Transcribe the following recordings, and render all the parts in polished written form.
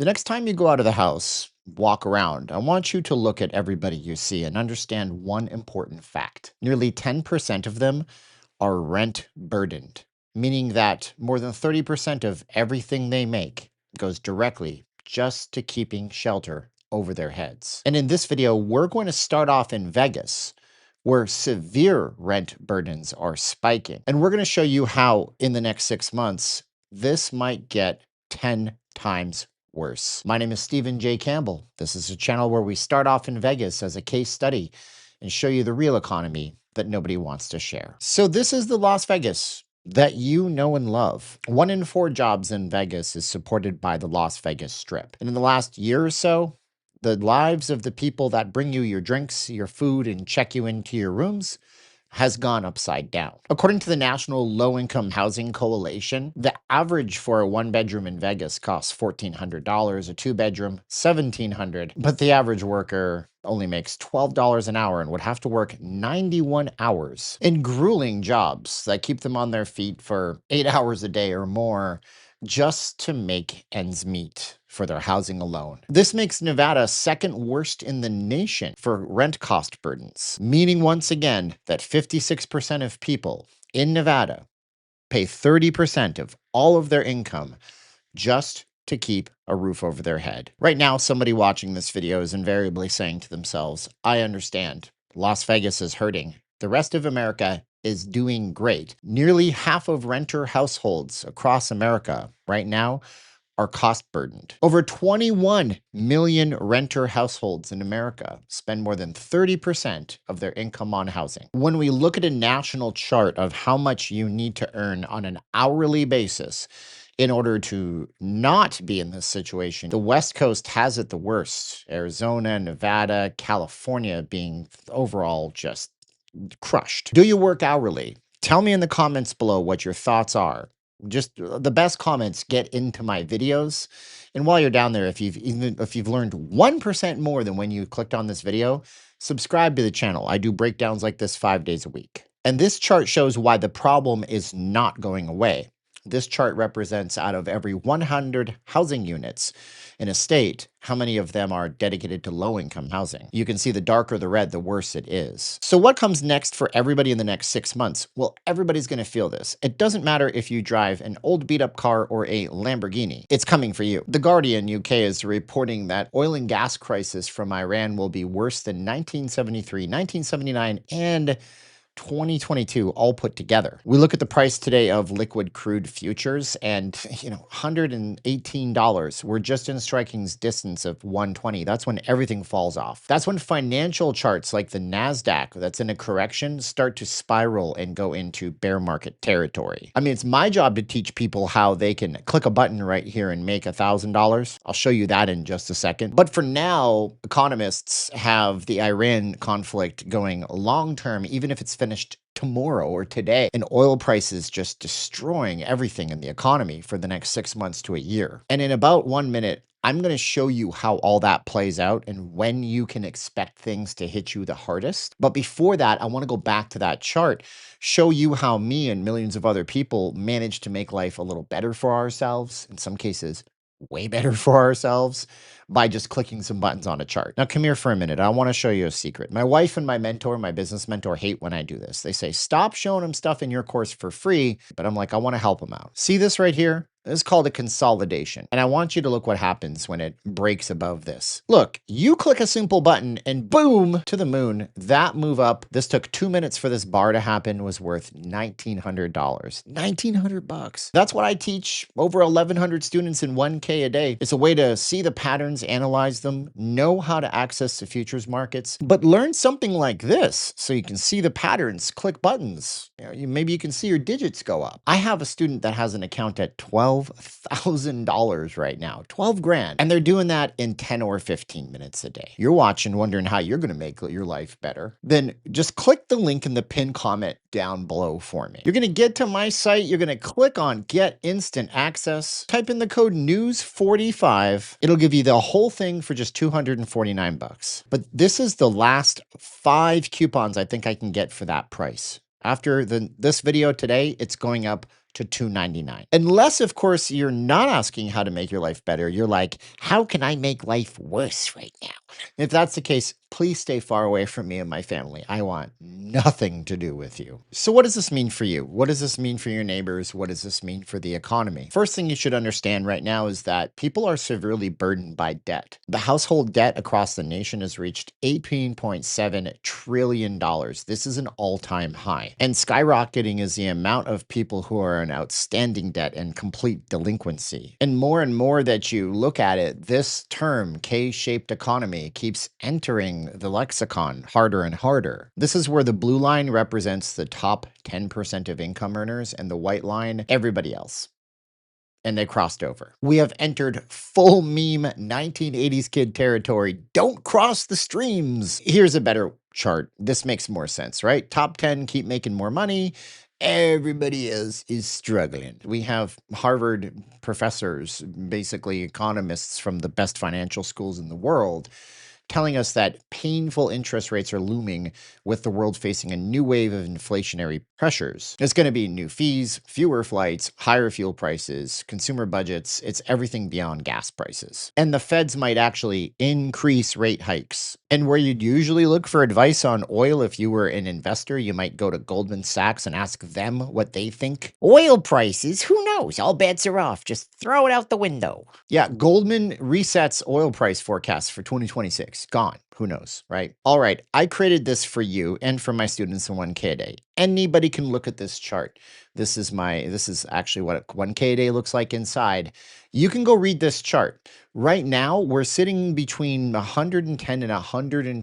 The next time you go out of the house, walk around, I want you to look at everybody you see and understand one important fact. Nearly 10% of them are rent burdened, meaning that more than 30% of everything they make goes directly just to keeping shelter over their heads. And in this video, we're going to start off in Vegas, where severe rent burdens are spiking. And we're going to show you how, in the next 6 months, this might get 10 times worse. My name is Stephen J. Campbell. This is a channel where we start off in Vegas as a case study and show you the real economy that nobody wants to share. So this is the Las Vegas that you know and love. 1 in 4 jobs in Vegas is supported by the Las Vegas Strip. And in the last year or so, the lives of the people that bring you your drinks, your food, and check you into your rooms has gone upside down. According to the National Low Income Housing Coalition, the average for a 1-bedroom in Vegas costs $1,400, a 2-bedroom, $1,700, but the average worker only makes $12 an hour and would have to work 91 hours in grueling jobs that keep them on their feet for 8 hours a day or more just to make ends meet for their housing alone. This makes Nevada second worst in the nation for rent cost burdens, meaning once again that 56% of people in Nevada pay 30% of all of their income just to keep a roof over their head. Right now, somebody watching this video is invariably saying to themselves, I understand. Las Vegas is hurting. The rest of America is doing great. Nearly half of renter households across America right now are cost burdened. Over 21 million renter households in America spend more than 30% of their income on housing. When we look at a national chart of how much you need to earn on an hourly basis in order to not be in this situation, the West Coast has it the worst. Arizona, Nevada, California being overall just crushed. Do you work hourly? Tell me in the comments below what your thoughts are. Just the best comments get into my videos. And while you're down there, if you've learned 1% more than when you clicked on this video, subscribe to the channel. I do breakdowns like this 5 days a week. And this chart shows why the problem is not going away. This chart represents out of every 100 housing units in a state, how many of them are dedicated to low-income housing. You can see the darker the red, the worse it is. So what comes next for everybody in the next 6 months? Well, everybody's going to feel this. It doesn't matter if you drive an old beat-up car or a Lamborghini. It's coming for you. The Guardian UK is reporting that oil and gas crisis from Iran will be worse than 1973, 1979, and 2022 all put together. We look at the price today of liquid crude futures and, $118. We're just in striking distance of 120. That's when everything falls off. That's when financial charts like the NASDAQ that's in a correction start to spiral and go into bear market territory. I mean, it's my job to teach people how they can click a button right here and make $1,000. I'll show you that in just a second. But for now, economists have the Iran conflict going long term, even if it's finished tomorrow or today, and oil prices just destroying everything in the economy for the next 6 months to a year. And in about 1 minute, I'm going to show you how all that plays out and when you can expect things to hit you the hardest. But before that, I want to go back to that chart, show you how me and millions of other people managed to make life a little better for ourselves, in some cases, way better for ourselves, by just clicking some buttons on a chart. Now, come here for a minute. I want to show you a secret. My wife and my mentor, my business mentor, hate when I do this. They say, stop showing them stuff in your course for free. But I'm like, I want to help them out. See this right here? This is called a consolidation. And I want you to look what happens when it breaks above this. Look, you click a simple button and boom, to the moon. That move up, this took 2 minutes for this bar to happen, was worth $1,900. $1,900. That's what I teach over 1,100 students in 1K a day. It's a way to see the patterns, analyze them, know how to access the futures markets, but learn something like this so you can see the patterns, click buttons. Maybe you can see your digits go up. I have a student that has an account at $12,000 right now, 12 grand. And they're doing that in 10 or 15 minutes a day. You're watching, wondering how you're going to make your life better. Then just click the link in the pinned comment down below for me. You're going to get to my site. You're going to click on get instant access. Type in the code news45. It'll give you the whole thing for just 249 bucks. But this is the last 5 coupons I think I can get for that price. After this video today, it's going up to $2.99. Unless, of course, you're not asking how to make your life better. You're like, how can I make life worse right now? If that's the case, please stay far away from me and my family. I want nothing to do with you. So, what does this mean for you? What does this mean for your neighbors? What does this mean for the economy? First thing you should understand right now is that people are severely burdened by debt. The household debt across the nation has reached $18.7 trillion. This is an all time high. And skyrocketing is the amount of people who are in outstanding debt and complete delinquency. And more that you look at it, this term, K shaped economy, keeps entering the lexicon harder and harder. This is where the blue line represents the top 10% of income earners and the white line, everybody else. And they crossed over. We have entered full meme 1980s kid territory. Don't cross the streams. Here's a better chart. This makes more sense, right? Top 10 keep making more money. Everybody else is struggling. We have Harvard professors, basically economists from the best financial schools in the world, telling us that painful interest rates are looming with the world facing a new wave of inflationary pressures. It's going to be new fees, fewer flights, higher fuel prices, consumer budgets. It's everything beyond gas prices. And the feds might actually increase rate hikes. And where you'd usually look for advice on oil if you were an investor, you might go to Goldman Sachs and ask them what they think. Oil prices, who knows? All bets are off. Just throw it out the window. Yeah, Goldman resets oil price forecasts for 2026. Gone. Who knows, right? All right, I created this for you and for my students in 1K a day. Anybody can look at this chart. This is actually what 1K a day looks like inside. You can go read this chart. Right now, we're sitting between $110 and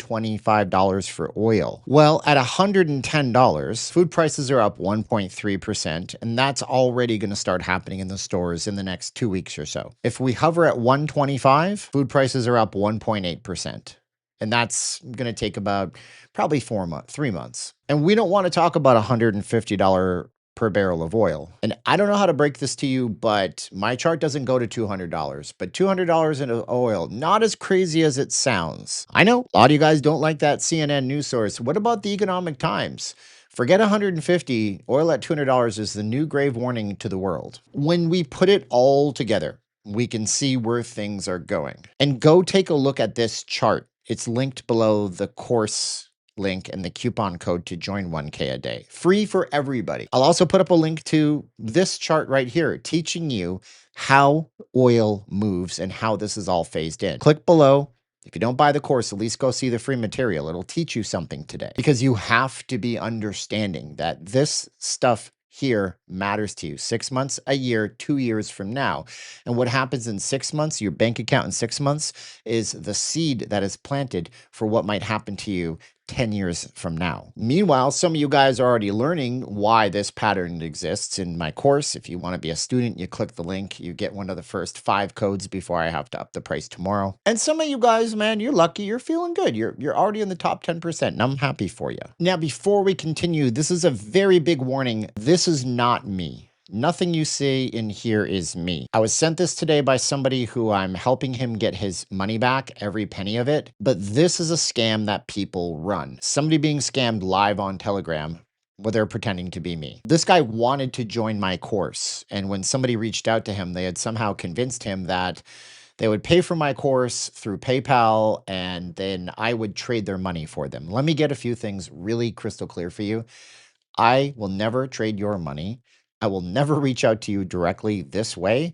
$125 for oil. Well, at $110, food prices are up 1.3%, and that's already going to start happening in the stores in the next 2 weeks or so. If we hover at 125, food prices are up 1.8%. And that's going to take about probably 3 months. And we don't want to talk about $150 per barrel of oil. And I don't know how to break this to you, but my chart doesn't go to $200. But $200 in oil, not as crazy as it sounds. I know a lot of you guys don't like that CNN news source. What about the Economic Times? Forget 150, oil at $200 is the new grave warning to the world. When we put it all together, we can see where things are going. And go take a look at this chart. It's linked below the course link and the coupon code to join 1K a day. Free for everybody. I'll also put up a link to this chart right here, teaching you how oil moves and how this is all phased in. Click below. If you don't buy the course, at least go see the free material. It'll teach you something today, because you have to be understanding that this stuff here matters to you 6 months, a year, 2 years from now. And what happens in 6 months, your bank account in 6 months, is the seed that is planted for what might happen to you 10 years from now. Meanwhile, some of you guys are already learning why this pattern exists in my course. If you want to be a student, you click the link, you get one of the first 5 codes before I have to up the price tomorrow. And some of you guys, man, you're lucky, you're feeling good. You're already in the top 10%, and I'm happy for you. Now, before we continue, this is a very big warning. This is not me. Nothing you see in here is me. I was sent this today by somebody who I'm helping him get his money back, every penny of it. But this is a scam that people run. Somebody being scammed live on Telegram, where they're pretending to be me. This guy wanted to join my course. And when somebody reached out to him, they had somehow convinced him that they would pay for my course through PayPal, and then I would trade their money for them. Let me get a few things really crystal clear for you. I will never trade your money. I will never reach out to you directly this way.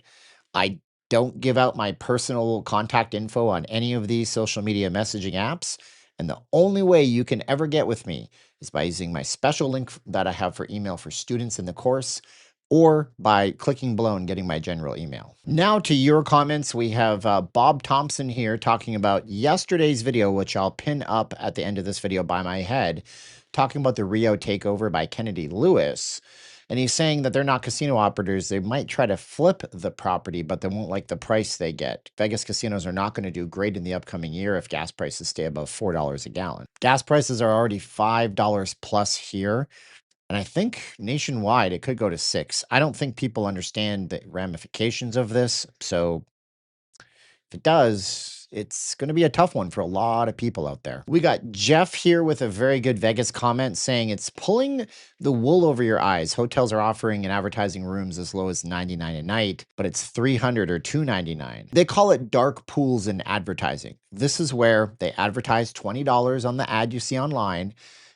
I don't give out my personal contact info on any of these social media messaging apps. And the only way you can ever get with me is by using my special link that I have for email for students in the course, or by clicking below and getting my general email. Now to your comments. We have Bob Thompson here talking about yesterday's video, which I'll pin up at the end of this video by my head, talking about the Rio takeover by Kennedy Lewis. And he's saying that they're not casino operators. They might try to flip the property, but they won't like the price they get. Vegas casinos are not going to do great in the upcoming year if gas prices stay above $4 a gallon. Gas prices are already $5 plus here. And I think nationwide, it could go to $6. I don't think people understand the ramifications of this. So if it does, it's going to be a tough one for a lot of people out there. We got Jeff here with a very good Vegas comment saying it's pulling the wool over your eyes. Hotels are offering and advertising rooms as low as 99 a night, but it's 300 or 299. They call it dark pools in advertising. This is where they advertise $20 on the ad you see online,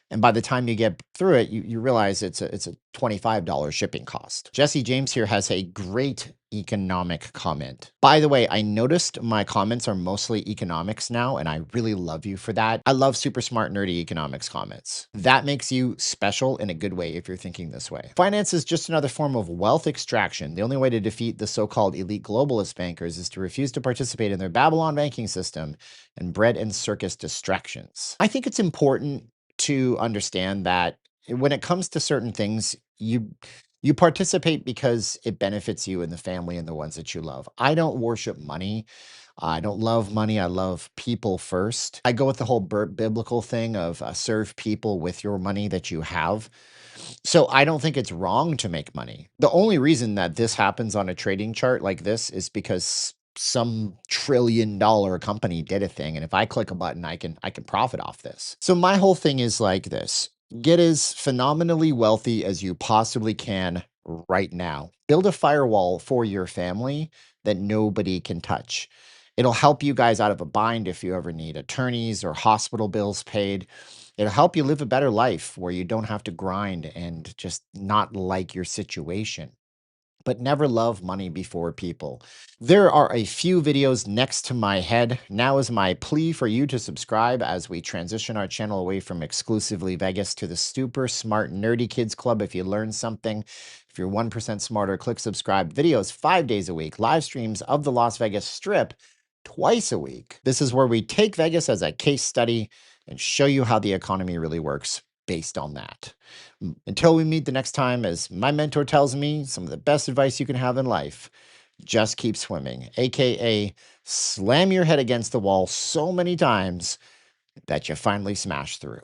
and by the time you get through it, you realize it's a $25 shipping cost. Jesse James here has a great economic comment. By the way, I noticed my comments are mostly economics now, and I really love you for that. I love super smart, nerdy economics comments. That makes you special in a good way if you're thinking this way. Finance is just another form of wealth extraction. The only way to defeat the so-called elite globalist bankers is to refuse to participate in their Babylon banking system and bread and circus distractions. I think it's important to understand that when it comes to certain things, you participate because it benefits you and the family and the ones that you love. I don't worship money. I don't love money. I love people first. I go with the whole biblical thing of serve people with your money that you have. So I don't think it's wrong to make money. The only reason that this happens on a trading chart like this is because some trillion-dollar company did a thing, and if I click a button, I can profit off this. So my whole thing is like this: get as phenomenally wealthy as you possibly can right now. Build a firewall for your family that nobody can touch. It'll help you guys out of a bind if you ever need attorneys or hospital bills paid. It'll help you live a better life where you don't have to grind and just not like your situation. But never love money before people. There are a few videos next to my head. Now is my plea for you to subscribe as we transition our channel away from exclusively Vegas to the super smart nerdy kids club. If you learn something, if you're 1% smarter, click subscribe. Videos 5 days a week, live streams of the Las Vegas Strip twice a week. This is where we take Vegas as a case study and show you how the economy really works based on that. Until we meet the next time, as my mentor tells me, some of the best advice you can have in life: just keep swimming, aka slam your head against the wall so many times that you finally smash through.